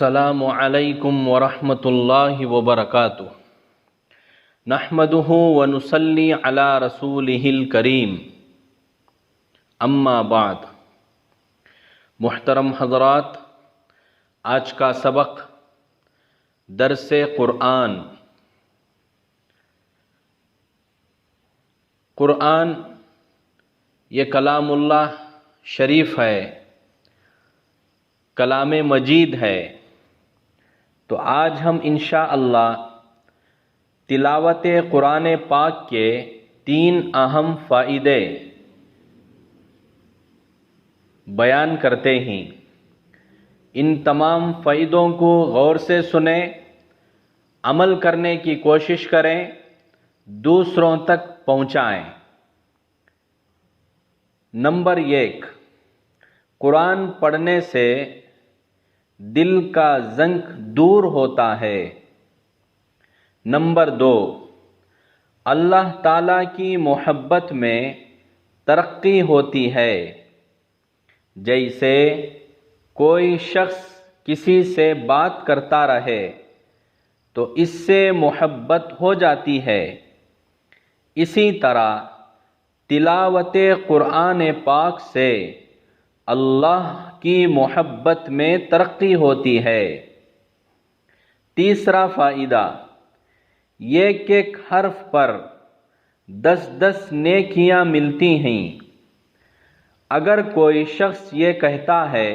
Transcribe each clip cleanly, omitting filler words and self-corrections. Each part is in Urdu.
السلام علیکم ورحمۃ اللہ وبرکاتہ نحمدہ ونصلی علی رسولہ الکریم اما بعد۔ محترم حضرات، آج کا سبق درس قرآن۔ قرآن یہ کلام اللہ شریف ہے، کلام مجید ہے۔ تو آج ہم انشاءاللہ تلاوت قرآن پاک کے 3 اہم فائدے بیان کرتے ہیں۔ ان تمام فائدوں کو غور سے سنیں، عمل کرنے کی کوشش کریں، دوسروں تک پہنچائیں۔ نمبر 1، قرآن پڑھنے سے دل کا زنگ دور ہوتا ہے۔ نمبر 2، اللہ تعالیٰ کی محبت میں ترقی ہوتی ہے۔ جیسے کوئی شخص کسی سے بات کرتا رہے تو اس سے محبت ہو جاتی ہے، اسی طرح تلاوت قرآن پاک سے اللہ کی محبت میں ترقی ہوتی ہے۔ تیسرا فائدہ یہ کہ ایک حرف پر 10 نیکیاں ملتی ہیں۔ اگر کوئی شخص یہ کہتا ہے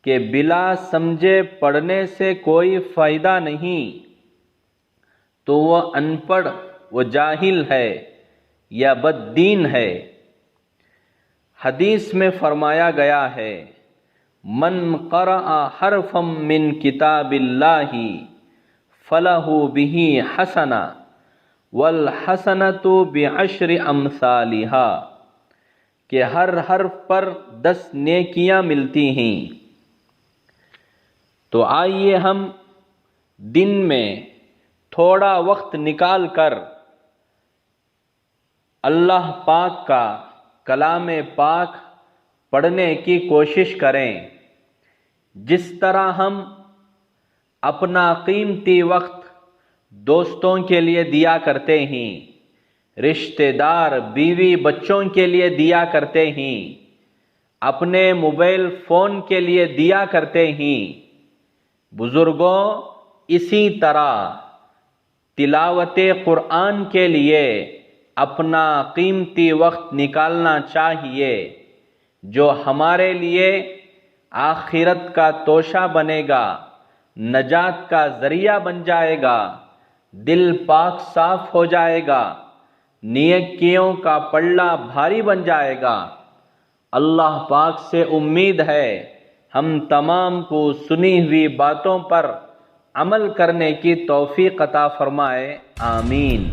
کہ بلا سمجھے پڑھنے سے کوئی فائدہ نہیں، تو وہ ان پڑھ و جاہل ہے یا بد دین ہے۔ حدیث میں فرمایا گیا ہے، من قرأ حرفا من کتاب اللہ فلہ بہ حسنہ والحسنۃ بعشر امثالہا، کہ ہر حرف پر 10 نیکیاں ملتی ہیں۔ تو آئیے ہم دن میں تھوڑا وقت نکال کر اللہ پاک کا کلام پاک پڑھنے کی کوشش کریں۔ جس طرح ہم اپنا قیمتی وقت دوستوں کے لیے دیا کرتے ہیں، رشتہ دار بیوی بچوں کے لیے دیا کرتے ہیں، اپنے موبائل فون کے لیے دیا کرتے ہیں، بزرگوں اسی طرح تلاوت قرآن کے لیے اپنا قیمتی وقت نکالنا چاہیے، جو ہمارے لیے آخرت کا توشہ بنے گا، نجات کا ذریعہ بن جائے گا، دل پاک صاف ہو جائے گا، نیکیوں کا پلڑا بھاری بن جائے گا۔ اللہ پاک سے امید ہے ہم تمام کو سنی ہوئی باتوں پر عمل کرنے کی توفیق عطا فرمائے، آمین۔